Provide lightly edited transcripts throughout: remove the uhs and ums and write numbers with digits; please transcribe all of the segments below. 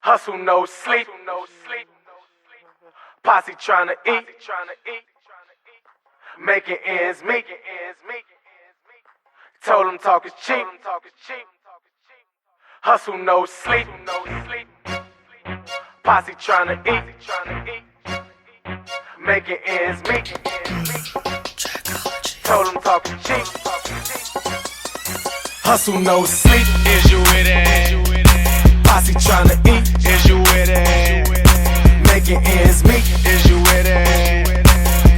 Hustle no sleep. Posse tryna eat. Making ends meet. Told them talk is cheap. Hustle no sleep. Posse tryna eat. Making ends meet. Told them talk is cheap. Hustle no sleep. Is you with it? Posse tryna eat. Is you with it? Making ends meet. Is you with it?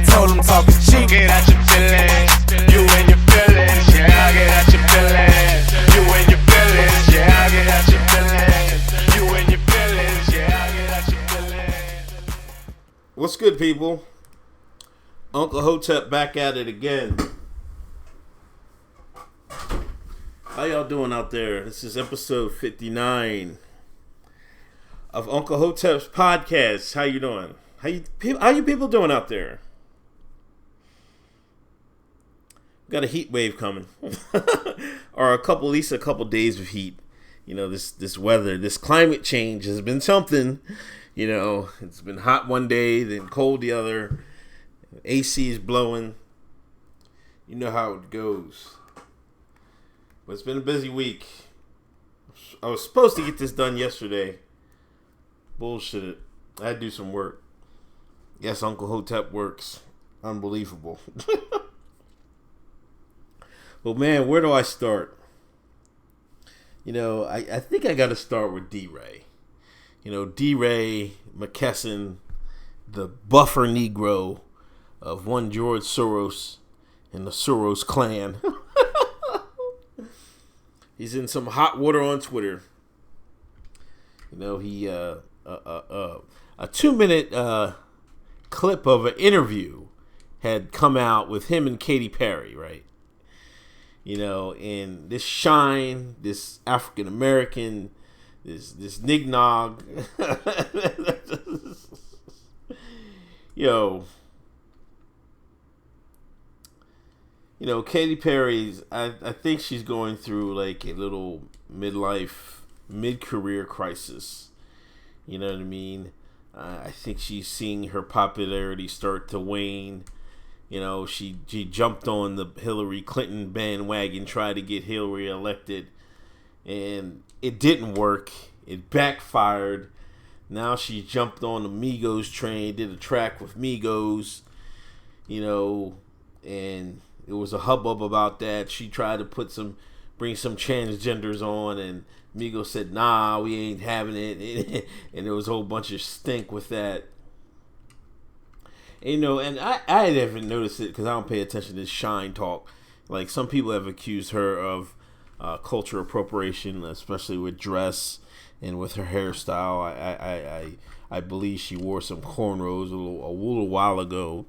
Told them talk is cheap. Get out your feelings. You and your feelings. Yeah, I get out your feelings. You and your feelings. Yeah, I get out your feelings. You and your feelings. Yeah, I get out your feelings. What's good, people? Uncle Hotep back at it again. How y'all doing out there? This is episode 59 of Uncle Hotep's podcast. How you doing? How you people doing out there? Got a heat wave coming, or at least a couple days of heat. You know, this weather, this climate change has been something. You know, it's been hot one day, then cold the other. AC is blowing. You know how it goes. But it's been a busy week. I was supposed to get this done yesterday. Bullshit. I had to do some work. Yes, Uncle Hotep works. Unbelievable. But man, where do I start? You know, I think I got to start with Deray. You know, Deray McKesson, the buffer Negro of one George Soros and the Soros clan. He's in some hot water on Twitter. You know, he a 2-minute clip of an interview had come out with him and Katy Perry, right? You know, and this Shine, this African American, this nignog, You know, Katy Perry's, I think she's going through like a little mid-career crisis. You know what I mean? I think she's seeing her popularity start to wane. You know, she jumped on the Hillary Clinton bandwagon, tried to get Hillary elected, and it didn't work. It backfired. Now she jumped on the Migos train, did a track with Migos, you know, and it was a hubbub about that. She tried to bring some transgenders on, and Migos said, nah, we ain't having it. And there was a whole bunch of stink with that. And, you know, and I haven't noticed it because I don't pay attention to this Shine talk. Like, some people have accused her of culture appropriation, especially with dress and with her hairstyle. I believe she wore some cornrows a little while ago.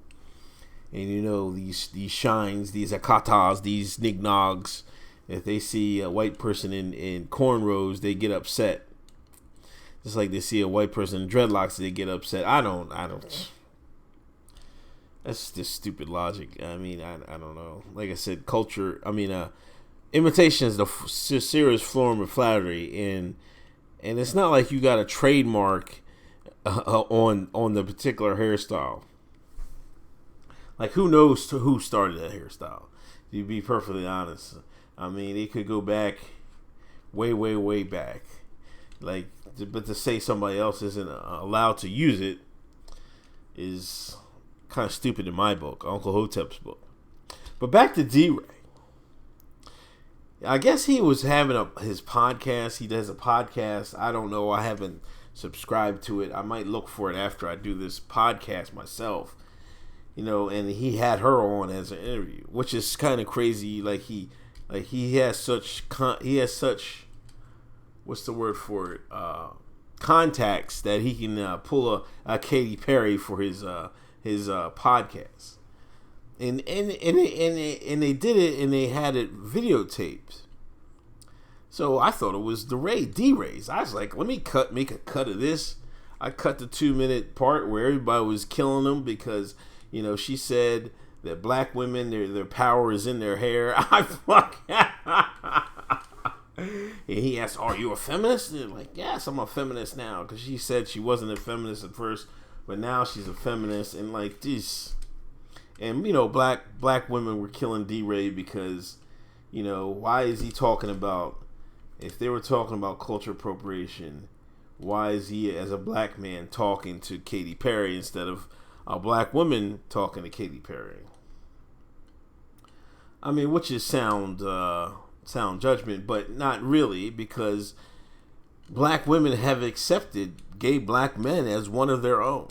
And you know, these Shines, these Akatas, these nignogs, if they see a white person in cornrows, they get upset. Just like they see a white person in dreadlocks, they get upset. I don't. That's just stupid logic. I mean, I don't know. Like I said, culture. I mean, imitation is the serious form of flattery, and it's not like you got a trademark on the particular hairstyle. Like, who knows who started that hairstyle? To be perfectly honest, I mean, it could go back way back. Like, but to say somebody else isn't allowed to use it is kind of stupid in my book, Uncle Hotep's book. But back to Deray. I guess he was having his podcast. He does a podcast. I don't know. I haven't subscribed to it. I might look for it after I do this podcast myself. You know, and he had her on as an interview, which is kind of crazy. Like he has such what's the word for it? Contacts that he can pull a Katy Perry for his podcast, and they did it, and they had it videotaped. So I thought it was Deray's. I was like, let me make a cut of this. I cut the 2-minute part where everybody was killing them because, you know, she said that black women, their power is in their hair. I fuck. And he asked, "Are you a feminist?" And like, yes, I'm a feminist now, because she said she wasn't a feminist at first, but now she's a feminist. And like this, and black women were killing Deray because, why is he talking about? If they were talking about culture appropriation, why is he, as a black man, talking to Katy Perry instead of a black woman talking to Katy Perry? I mean, which is sound judgment, but not really, because black women have accepted gay black men as one of their own.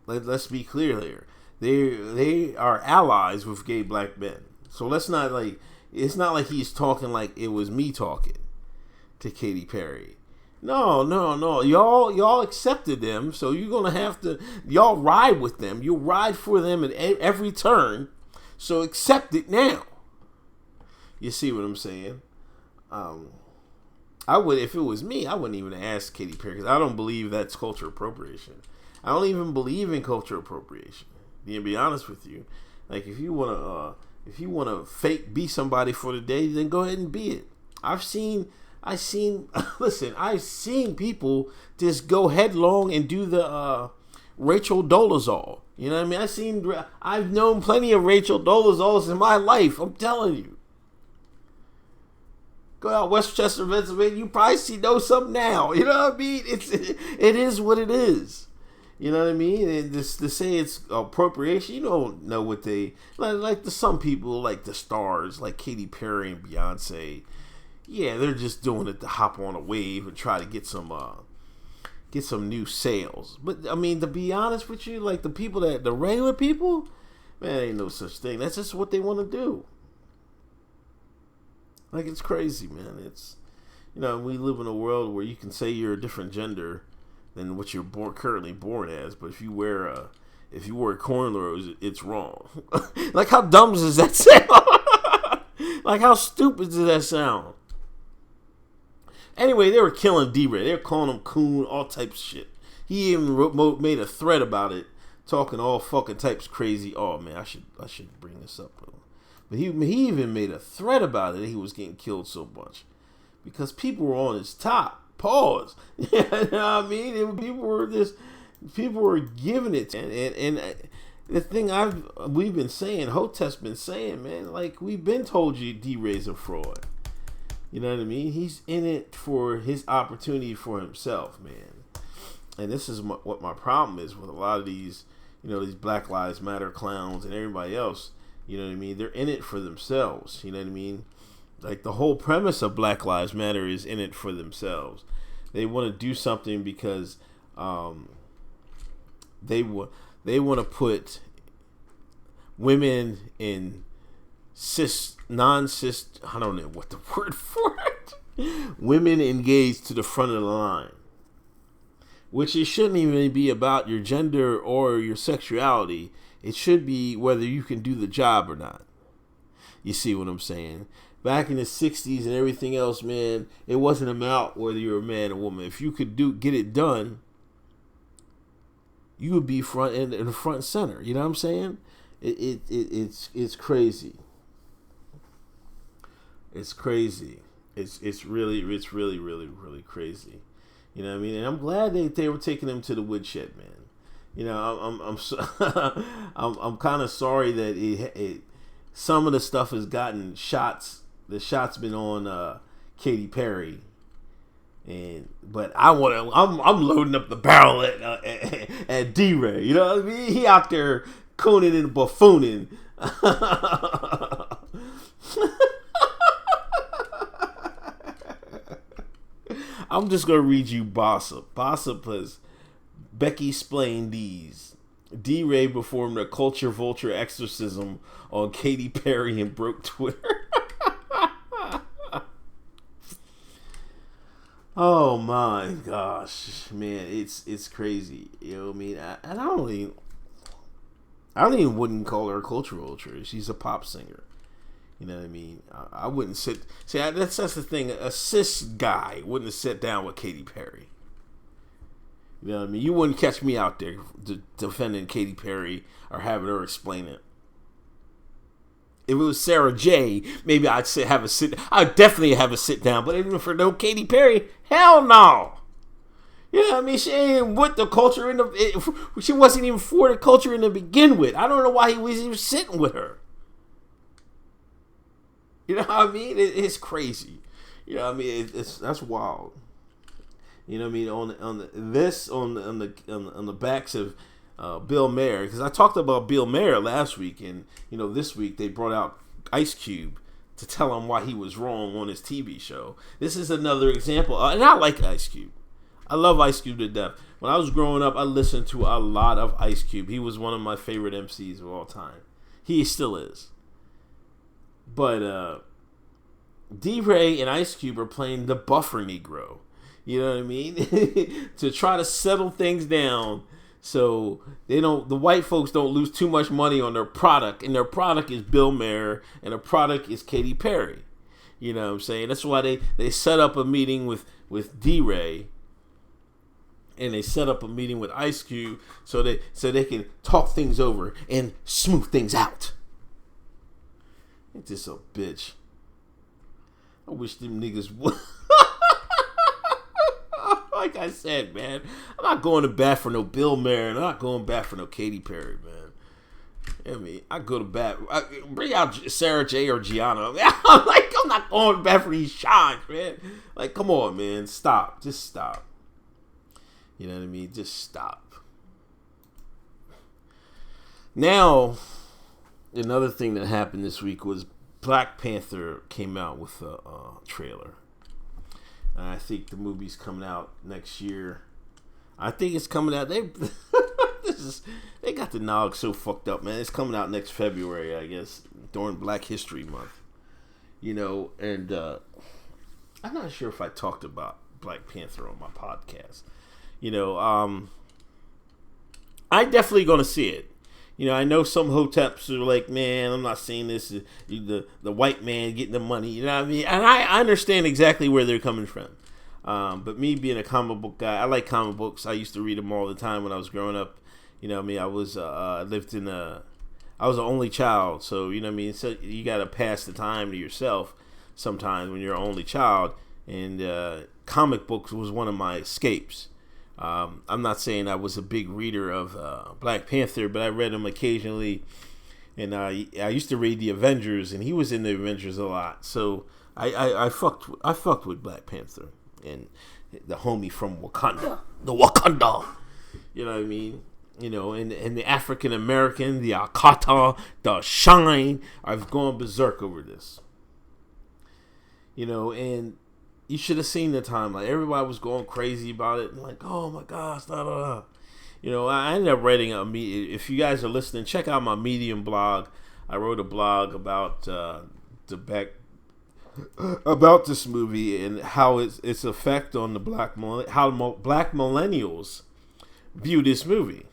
Let's be clear there. They are allies with gay black men. So let's not it's not like he's talking like it was me talking to Katy Perry. No. Y'all accepted them, so you're gonna have to y'all ride with them. You ride for them at every turn. So accept it now. You see what I'm saying? I would, if it was me, I wouldn't even ask Katy Perry, because I don't believe that's culture appropriation. I don't even believe in culture appropriation. To be honest with you, like if you wanna fake be somebody for the day, then go ahead and be it. I've seen people just go headlong and do the Rachel Dolezal. You know what I mean? I've known plenty of Rachel Dolezals in my life. I'm telling you. Go out Westchester, Pennsylvania, you probably know something now. You know what I mean? It is what it is. You know what I mean? And to say it's appropriation, you don't know what they like. Some people, like the stars, like Katy Perry and Beyonce. Yeah, they're just doing it to hop on a wave and try to get some new sales. But I mean, to be honest with you, like the regular people, man, ain't no such thing. That's just what they want to do. Like, it's crazy, man. It's, we live in a world where you can say you're a different gender than what you're currently born as, but if you wear cornrows, it's wrong. Like, how dumb does that sound? Like, how stupid does that sound? Anyway, they were killing Deray. They were calling him coon, all types of shit. He even made a thread about it, talking all fucking types crazy. Oh man, I should bring this up. But he even made a threat about it. He was getting killed so much because people were on his top. Pause. You know what I mean? People were giving it. And the thing we've been saying, Hotep's been saying, man, like we've been told you Deray's a fraud. You know what I mean? He's in it for his opportunity for himself, man. And this is what my problem is with a lot of these, these Black Lives Matter clowns and everybody else. You know what I mean? They're in it for themselves. You know what I mean? Like the whole premise of Black Lives Matter is in it for themselves. They want to do something because they want to put women in non-cis, I don't know what the word for it. Women engaged to the front of the line. Which it shouldn't even be about your gender or your sexuality. It should be whether you can do the job or not. You see what I'm saying? Back in the 60s and everything else, man, it wasn't about whether you're a man or woman. If you could get it done, you would be in the front and center. You know what I'm saying? It's crazy. It's crazy. It's really crazy. You know what I mean? And I'm glad they were taking him to the woodshed, man. I'm kind of sorry that some of the stuff has gotten shots. The shots been on Katy Perry, but I'm loading up the barrel at Deray. You know what I mean? He out there cooning and buffooning. I'm just gonna read you Bossip. Bossip has Becky explained these. Deray performed a culture vulture exorcism on Katy Perry and broke Twitter. Oh my gosh, man, it's crazy. You know what I mean? I don't even wouldn't call her a culture vulture. She's a pop singer. You know what I mean? I wouldn't that's the thing. A cis guy wouldn't have sat down with Katy Perry. You know what I mean? You wouldn't catch me out there defending Katy Perry or having her explain it. If it was Sarah J, maybe I'd definitely have a sit down. But even for no Katy Perry, hell no. You know what I mean? She ain't with the culture she wasn't even for the culture to begin with. I don't know why he was even sitting with her. You know what I mean? It's crazy. You know what I mean? That's wild. You know what I mean? On the backs of Bill Maher, because I talked about Bill Maher last week, and this week they brought out Ice Cube to tell him why he was wrong on his TV show. This is another example, and I like Ice Cube. I love Ice Cube to death. When I was growing up, I listened to a lot of Ice Cube. He was one of my favorite MCs of all time. He still is. But Deray and Ice Cube are playing the buffer Negro. You know what I mean? To try to settle things down so the white folks don't lose too much money on their product. And their product is Bill Maher, and their product is Katy Perry. You know what I'm saying? That's why they set up a meeting with Deray. And they set up a meeting with Ice Cube so they can talk things over and smooth things out. Ain't this a bitch? I wish them niggas would. Like I said, man, I'm not going to bat for no Bill Maher, and I'm not going back for no Katy Perry, man. I mean, I go to bat. Bring out Sarah J or Gianna. I'm not going to bat for these shines, man. Like, come on, man. Stop. Just stop. You know what I mean? Just stop. Now, another thing that happened this week was Black Panther came out with a trailer. And I think the movie's coming out next year. I think it's coming out. They got the nog so fucked up, man. It's coming out next February, I guess, during Black History Month. And I'm not sure if I talked about Black Panther on my podcast. I definitely gonna see it. I know some Hoteps are like, man, I'm not seeing this. The white man getting the money. You know what I mean? And I understand exactly where they're coming from. But me being a comic book guy, I like comic books. I used to read them all the time when I was growing up. You know what I mean? I was I was an only child, so you know what I mean. So you gotta pass the time to yourself sometimes when you're an only child. And comic books was one of my escapes. I'm not saying I was a big reader of Black Panther, but I read him occasionally, and I used to read the Avengers, and he was in the Avengers a lot. So I fucked with Black Panther and the homie from Wakanda, the Wakanda. You know what I mean? And the African American, the Akata, the Shine. I've gone berserk over this. And you should have seen the timeline. Everybody was going crazy about it. Like, oh my gosh, da da da. I ended up writing if you guys are listening, check out my Medium blog. I wrote a blog about about this movie and how its effect on how black millennials view this movie.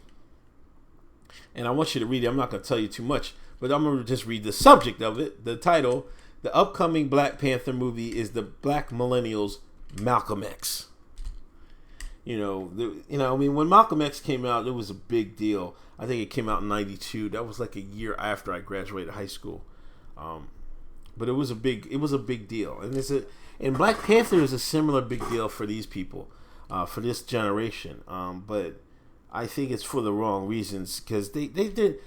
And I want you to read it. I'm not going to tell you too much, but I'm going to just read the subject of it, the title. The upcoming Black Panther movie is the Black Millennials Malcolm X. I mean, when Malcolm X came out, it was a big deal. I think it came out in '92. That was like a year after I graduated high school. But it was a big deal. And Black Panther is a similar big deal for these people, for this generation. But I think it's for the wrong reasons, because they did.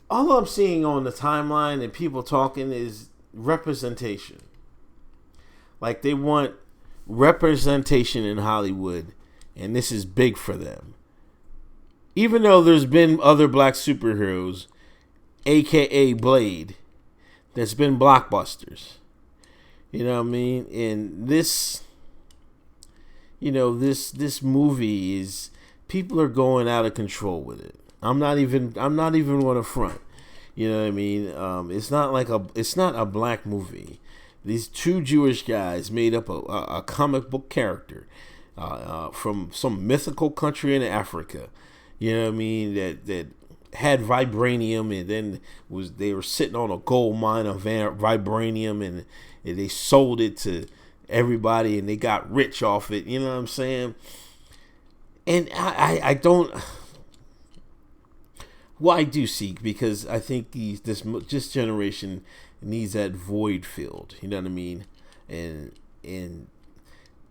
All I'm seeing on the timeline and people talking is representation. Like, they want representation in Hollywood, and this is big for them. Even though there's been other black superheroes, aka Blade, that's been blockbusters. You know what I mean? And this movie is, people are going out of control with it. I'm not even going to front. You know what I mean? It's not a black movie. These two Jewish guys made up a comic book character from some mythical country in Africa. You know what I mean? That had vibranium, and then they were sitting on a gold mine of vibranium, and they sold it to everybody, and they got rich off it. You know what I'm saying? And Well, I do see, because I think this generation needs that void filled. You know what I mean? And and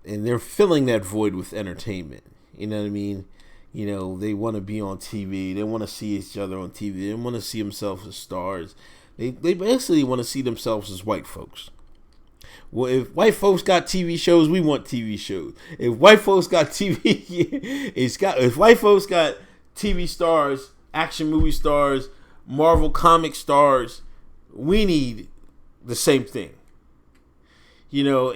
and they're filling that void with entertainment. You know what I mean? You know, they want to be on TV. They want to see each other on TV. They want to see themselves as stars. They basically want to see themselves as white folks. Well, if white folks got TV shows, we want TV shows. If white folks got TV, if white folks got TV stars, action movie stars, Marvel comic stars, we need the same thing. You know,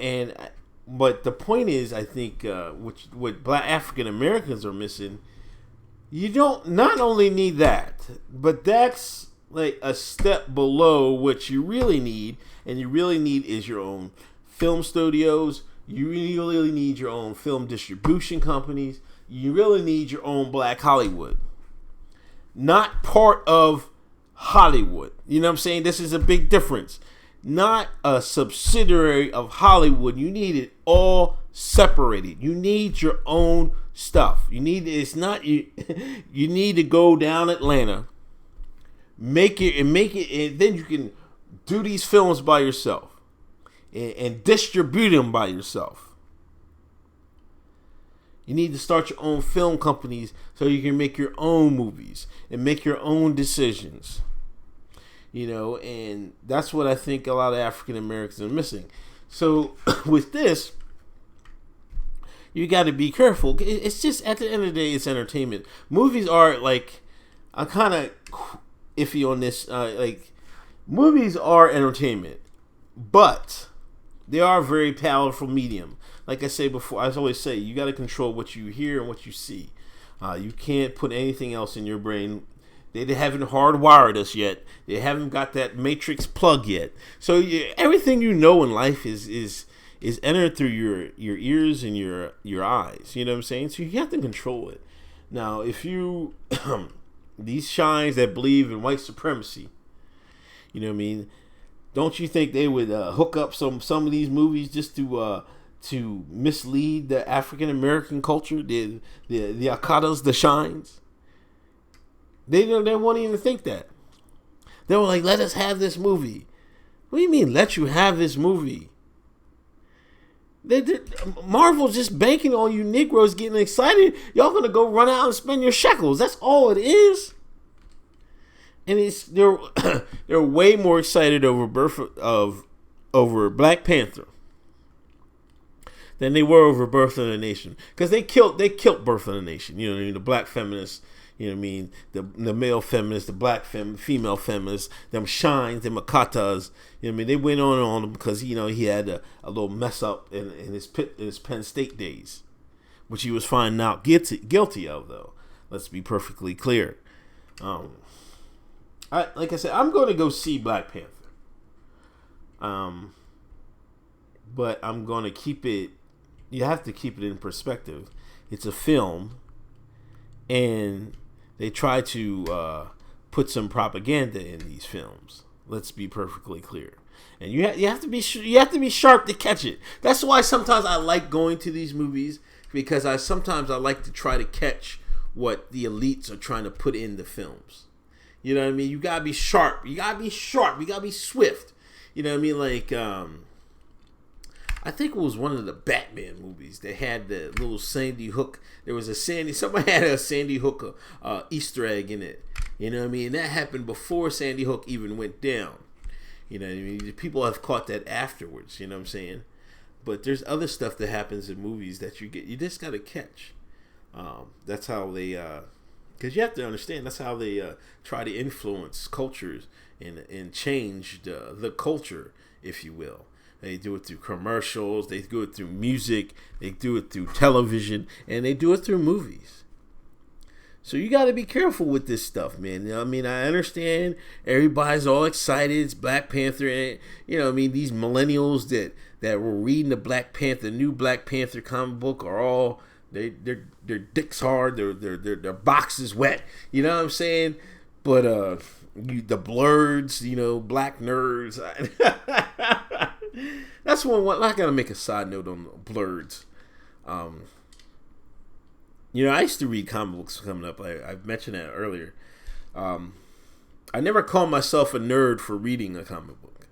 but the point is, I think what Black African Americans are missing, you don't not only need that, but that's like a step below what you really need, and you really need is your own film studios. You really need your own film distribution companies. You really need your own Black Hollywood. Not part of Hollywood. You know what I'm saying? This is a big difference. Not a subsidiary of Hollywood. You need it all separated. You need your own stuff. You need to go down Atlanta, make it, and then you can do these films by yourself and distribute them by yourself. You need to start your own film companies so you can make your own movies and make your own decisions. You know, and that's what I think a lot of African Americans are missing. So with this, you got to be careful. It's just, at the end of the day, it's entertainment. Movies are like, I'm kind of iffy on this. Like, movies are entertainment, but they are a very powerful medium. Like I say before, I always say, you got to control what you hear and what you see. You can't put anything else in your brain. They haven't hardwired us yet. They haven't got that matrix plug yet. So everything you know in life is entered through your ears and your eyes. You know what I'm saying? So you have to control it. Now, if you these shines that believe in white supremacy, you know what I mean? Don't you think they would hook up some of these movies just to mislead the African American culture, the Akadas, the shines? They won't even think that. They were like, let us have this movie. What do you mean, let you have this movie? Marvel's just banking on you Negroes getting excited. Y'all gonna go run out and spend your shekels. That's all it is. And they're way more excited over Black Panther than they were over Birth of the Nation, because they killed Birth of the Nation. You know what I mean? The black feminists. You know what I mean? The male feminists, the black female feminists, them shines, them akatas. You know what I mean? They went on him because, you know, he had a little mess up in his Penn State days, which he was finding out guilty of, though. Let's be perfectly clear. Like I said, I'm going to go see Black Panther. But I'm going to keep it. You have to keep it in perspective. It's a film, and they try to put some propaganda in these films. Let's be perfectly clear, and you have to be sharp to catch it. That's why sometimes I like going to these movies, because sometimes I like to try to catch what the elites are trying to put in the films. You know what I mean? You gotta be sharp. You gotta be swift. You know what I mean? Like, I think it was one of the Batman movies. They had the little Sandy Hook. Somebody had a Sandy Hook Easter egg in it. You know what I mean? And that happened before Sandy Hook even went down. You know what I mean? People have caught that afterwards. You know what I'm saying? But there's other stuff that happens in movies that you just got to catch. That's how they, because you have to understand, that's how they try to influence cultures and change the culture, if you will. They do it through commercials, they do it through music, they do it through television, and they do it through movies. So you got to be careful with this stuff, man. You know, I mean, I understand everybody's all excited. It's Black Panther, and you know, I mean, these millennials that were reading the new Black Panther comic book are all their dicks hard, their boxes wet. You know what I'm saying? But the blurs, you know, black nerds. That's one. I gotta make a side note on blurs. You know, I used to read comic books coming up. I mentioned that earlier. I never called myself a nerd for reading a comic book.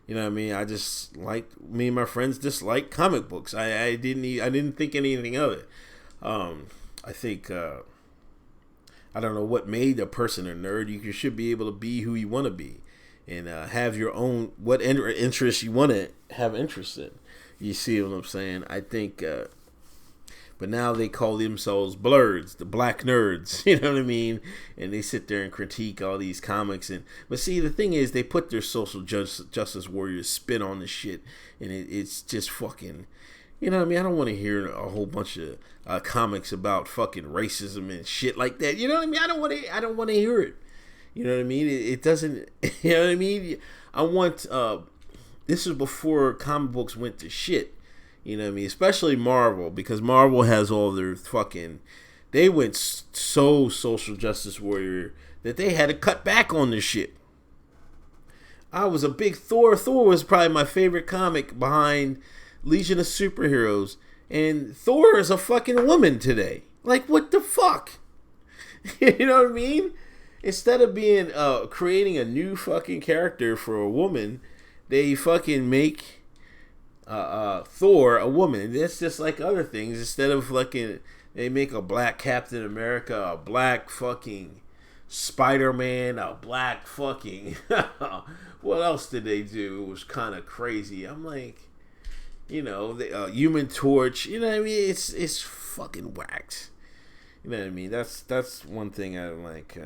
You know what I mean? I just me and my friends just like comic books. I didn't think anything of it. I think I don't know what made a person a nerd. You should be able to be who you want to be, and have your own what interests you want to have interest in. You see what I'm saying? I think, but now they call themselves blurs, the black nerds. You know what I mean? And they sit there and critique all these comics. But see, the thing is, they put their social justice warriors spin on the shit, and it's just fucking. You know what I mean? I don't want to hear a whole bunch of comics about fucking racism and shit like that. You know what I mean? I don't want to hear it. You know what I mean? It doesn't. You know what I mean? I want. This is before comic books went to shit. You know what I mean? Especially Marvel, because Marvel has all their fucking. They went so social justice warrior that they had to cut back on this shit. I was a big Thor. Thor was probably my favorite comic behind Legion of Superheroes, and Thor is a fucking woman today. Like, what the fuck? You know what I mean? Instead of being creating a new fucking character for a woman, they fucking make Thor a woman. That's just like other things. Instead of fucking, they make a black Captain America, a black fucking Spider-Man, a black fucking. What else did they do? It was kind of crazy. I'm like. You know, the Human Torch. You know what I mean? It's fucking whacked. You know what I mean? That's one thing I like.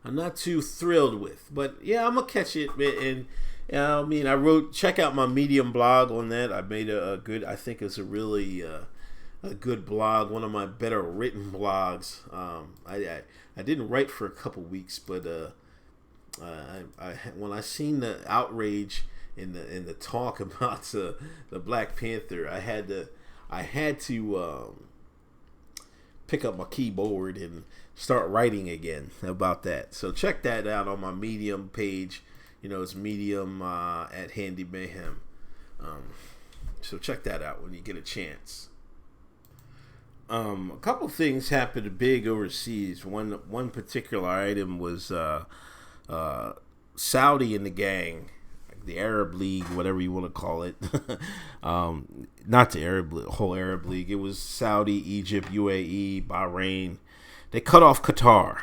I'm not too thrilled with, but yeah, I'm gonna catch it. And I mean, check out my Medium blog on that. I made a good. I think it's a really a good blog. One of my better written blogs. I didn't write for a couple weeks, but when I seen the outrage in the talk about the Black Panther, I had to pick up my keyboard and start writing again about that. So check that out on my Medium page. You know, it's Medium at Handy Mayhem. So check that out when you get a chance. A couple things happened big overseas. One particular item was Saudi and the gang, the Arab League, whatever you want to call it. Not the whole Arab League. It was Saudi, Egypt, UAE, Bahrain. They cut off Qatar.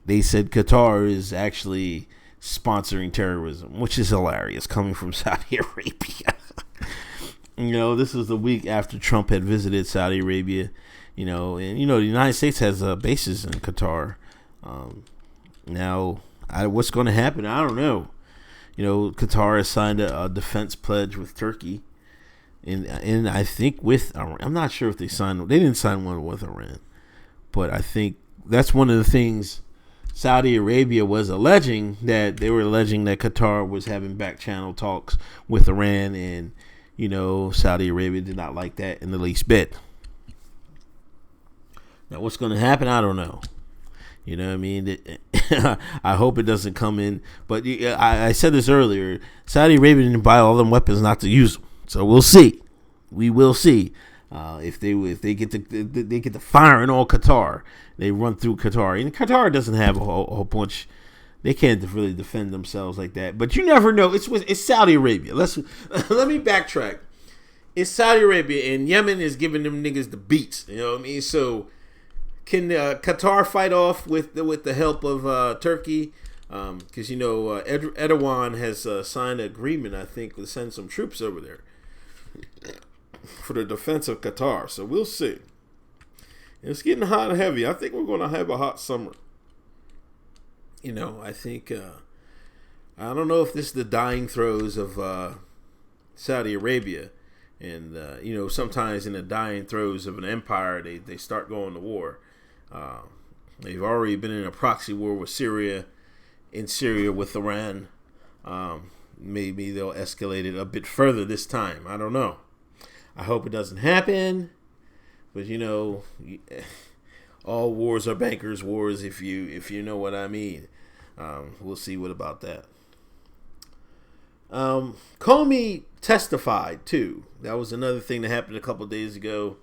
They said Qatar is actually sponsoring terrorism, which is hilarious coming from Saudi Arabia. You know, this was the week after Trump had visited Saudi Arabia. You know, and you know the United States has bases in Qatar. Now, what's going to happen? I don't know. You know, Qatar has signed a defense pledge with Turkey, and I think with Iran. I'm not sure if they didn't sign one with Iran, but I think that's one of the things Saudi Arabia was alleging, that they were alleging that Qatar was having back channel talks with Iran, and you know, Saudi Arabia did not like that in the least bit. Now, what's going to happen? I don't know. You know what I mean? I hope it doesn't come in. But I said this earlier. Saudi Arabia didn't buy all them weapons not to use them. So we'll see. We will see if they get the firing on Qatar. They run through Qatar, and Qatar doesn't have a whole bunch. They can't really defend themselves like that. But you never know. It's Saudi Arabia. Let me backtrack. It's Saudi Arabia, and Yemen is giving them niggas the beats. You know what I mean? So. Can Qatar fight off with the help of Turkey? Because you know Erdogan has signed an agreement, I think, to send some troops over there for the defense of Qatar. So we'll see. It's getting hot and heavy. I think we're going to have a hot summer. You know, I think I don't know if this is the dying throes of Saudi Arabia, and you know, sometimes in the dying throes of an empire, they start going to war. They've already been in a proxy war with Syria with Iran. Maybe they'll escalate it a bit further this time. I don't know. I hope it doesn't happen. But you know, all wars are bankers' wars, if you know what I mean. We'll see what about that. Comey testified too. That was another thing that happened a couple days ago.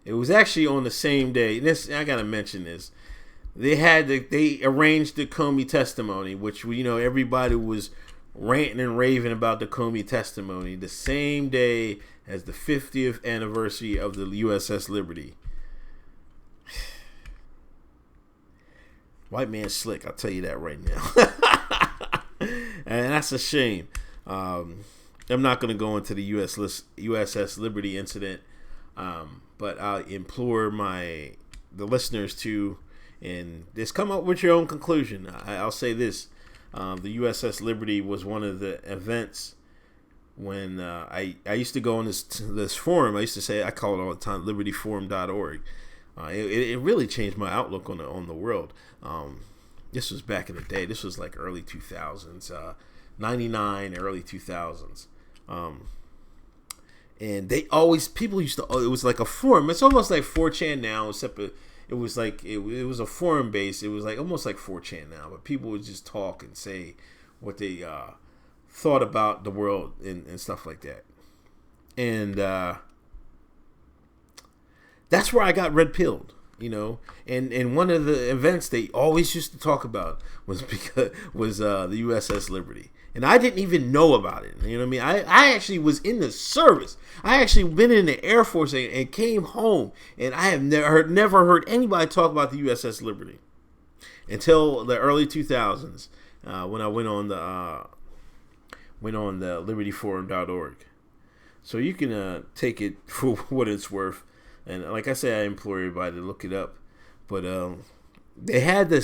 It was actually on the same day. This I gotta mention this. They arranged the Comey testimony, which everybody was ranting and raving about the Comey testimony, the same day as the 50th anniversary of the USS Liberty. White man slick, I'll tell you that right now. And that's a shame. I'm not going to go into the USS Liberty incident, but I implore the listeners to, and just come up with your own conclusion. I'll say this. The USS Liberty was one of the events when I used to go on this forum. I used to say, I call it all the time, libertyforum.org. It really changed my outlook on the world. This was back in the day. This was like early 2000s, 99, early 2000s. And people used to, it was like a forum. It's almost like 4chan now, except it was like, it was a forum base. It was like almost like 4chan now, but people would just talk and say what they thought about the world and stuff like that. And that's where I got red pilled, And one of the events they always used to talk about was the USS Liberty. And I didn't even know about it. You know what I mean? I actually was in the service. I actually been in the Air Force and came home. And I have never heard anybody talk about the USS Liberty until the early 2000s when I went on the libertyforum.org. So you can take it for what it's worth. And like I said, I implore everybody to look it up. But they had the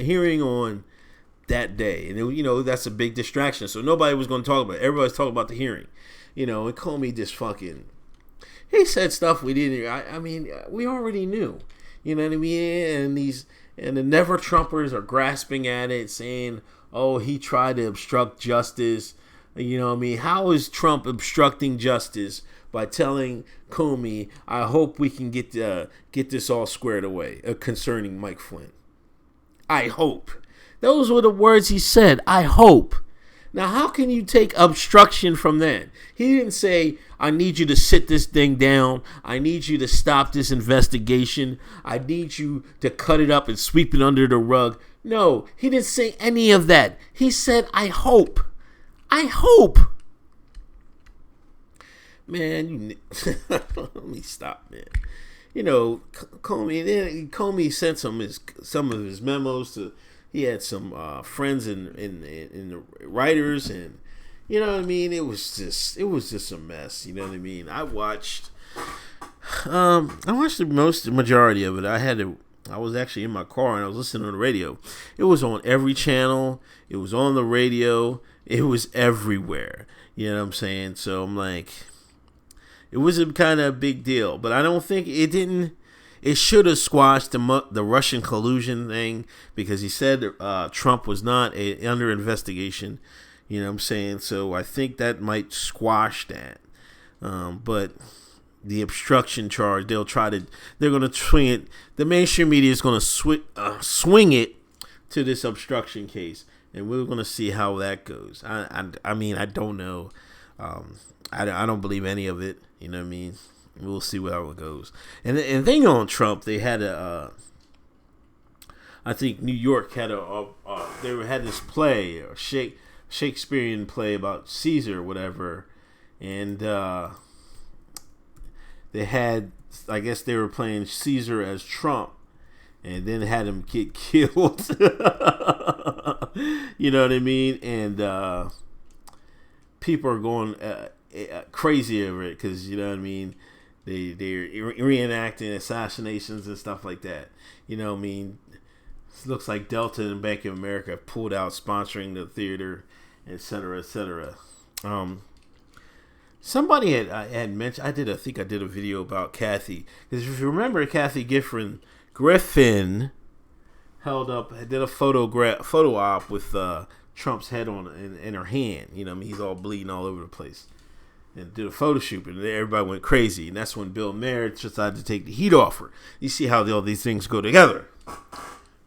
hearing on that day, and that's a big distraction. So nobody was going to talk about it. Everybody's talking about the hearing, and Comey just he said stuff we didn't. I mean, we already knew, you know what I mean. And the never Trumpers are grasping at it, saying, "Oh, he tried to obstruct justice." You know what I mean? How is Trump obstructing justice by telling Comey, "I hope we can get this all squared away," concerning Mike Flynn? I hope. Those were the words he said. I hope. Now, how can you take obstruction from that? He didn't say, "I need you to sit this thing down. I need you to stop this investigation. I need you to cut it up and sweep it under the rug." No, he didn't say any of that. He said, "I hope. I hope." Man, let me stop, man. Comey sent some of his memos to. He had some friends in the writers, and you know what I mean. It was just a mess. You know what I mean. I watched the majority of it. I was actually in my car and I was listening on the radio. It was on every channel. It was on the radio. It was everywhere. You know what I'm saying? So I'm like, it was a kind of a big deal, but I don't think it didn't. It should have squashed the Russian collusion thing, because he said Trump was not under investigation. You know what I'm saying? So I think that might squash that. But the obstruction charge, they're going to swing it. The mainstream media is going to swing it to this obstruction case, and we're going to see how that goes. I mean, I don't know. I don't believe any of it. You know what I mean? We'll see how it goes. And the thing on Trump, they had I think New York had they had this play, or Shakespearean play about Caesar or whatever, and they had, I guess they were playing Caesar as Trump, and then had him get killed. You know what I mean? And people are going crazy over it, because you know what I mean. They're reenacting assassinations and stuff like that. You know what I mean? It looks like Delta and Bank of America have pulled out sponsoring the theater, etc., etc. Somebody had mentioned, I did a video about Kathy, because if you remember, Kathy Griffin did a photo op with Trump's head on in her hand. You know what I mean? He's all bleeding all over the place. And did a photo shoot, and everybody went crazy. And that's when Bill Maher decided to take the heat off her. You see how all these things go together.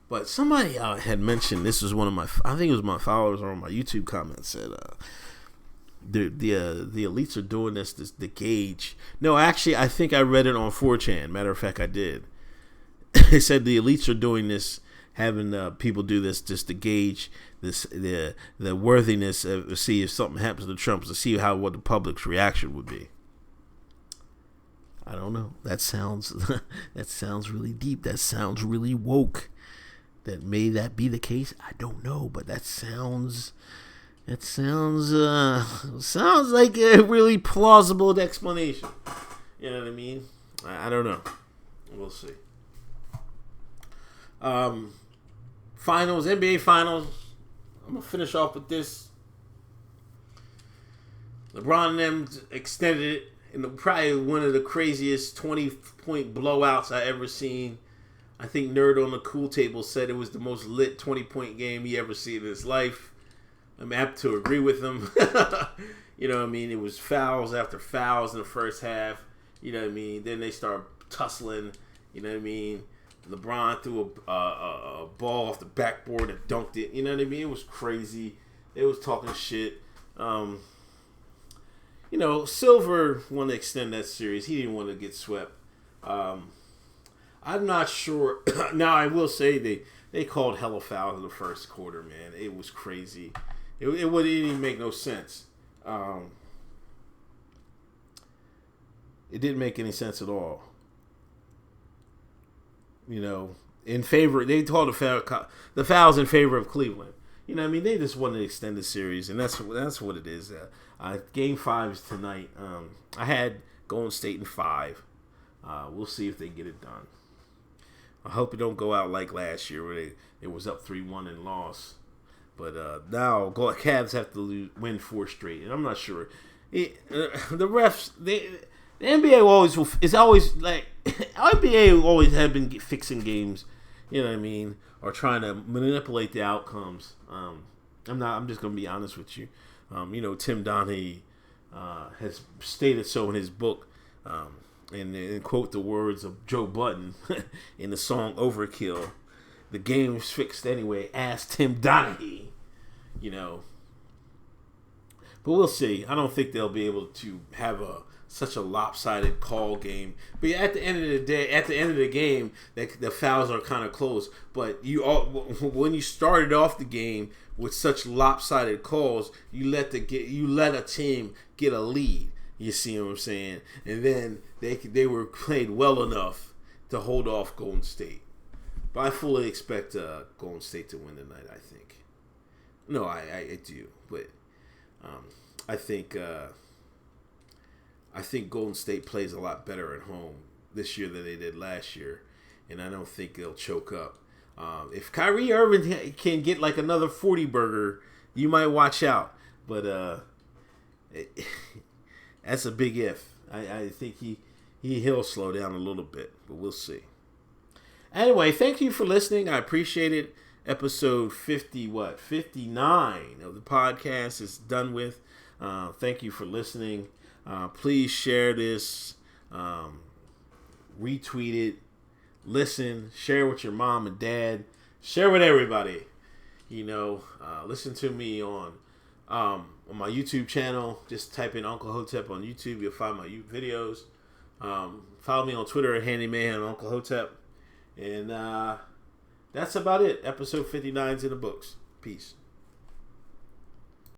But somebody had mentioned, this was I think it was my followers or my YouTube comments, said, the elites are doing this the gauge. No, actually, I think I read it on 4chan. Matter of fact, I did. It said the elites are doing this, having people do this just to gauge the worthiness of, see if something happens to Trump, to see what the public's reaction would be. I don't know. That sounds really deep. That sounds really woke. May that be the case? I don't know, but that sounds like a really plausible explanation. You know what I mean? I don't know. We'll see. Finals, NBA Finals. I'm gonna finish off with this. LeBron and them extended it in probably one of the craziest 20-point blowouts I ever seen. I think Nerd on the Cool Table said it was the most lit 20-point game he ever seen in his life. I'm apt to agree with him. You know what I mean? It was fouls after fouls in the first half. You know what I mean? Then they start tussling. You know what I mean? LeBron threw a ball off the backboard and dunked it. You know what I mean? It was crazy. They was talking shit. You know, Silver wanted to extend that series. He didn't want to get swept. I'm not sure. Now, I will say they called hella fouls in the first quarter, man. It was crazy. It wouldn't even make no sense. It didn't make any sense at all. You know, in favor, they called the fouls in favor of Cleveland. You know what I mean? They just wanted to extend the series, and that's what it is. Game 5 is tonight. I had Golden State in 5. We'll see if they get it done. I hope it don't go out like last year where it was up 3-1 and lost. But now Cavs have to win 4 straight, and I'm not sure. The refs, the NBA is always like NBA always have been fixing games. You know what I mean? Or trying to manipulate the outcomes. I'm just gonna be honest with you. You know, Tim Donaghy has stated so in his book, and quote the words of Joe Budden in the song "Overkill." The game's fixed anyway. Ask Tim Donaghy. You know, but we'll see. I don't think they'll be able to have such a lopsided call game. But at the end of the game, the fouls are kind of close. But when you started off the game with such lopsided calls, you let a team get a lead. You see what I'm saying? And then they were played well enough to hold off Golden State. But I fully expect Golden State to win tonight. I think. No, I do. But I think Golden State plays a lot better at home this year than they did last year, and I don't think they'll choke up. If Kyrie Irving can get like another 40 burger, you might watch out. But that's a big if. I think he'll slow down a little bit, but we'll see. Anyway, thank you for listening. I appreciate it. Episode 59 of the podcast is done with. Thank you for listening. Please share this, retweet it, listen, share with your mom and dad, share with everybody. You know, listen to me on my YouTube channel. Just type in Uncle Hotep on YouTube. You'll find my videos. Follow me on Twitter at HandyMayhem Uncle Hotep. And that's about it. Episode 59's in the books. Peace.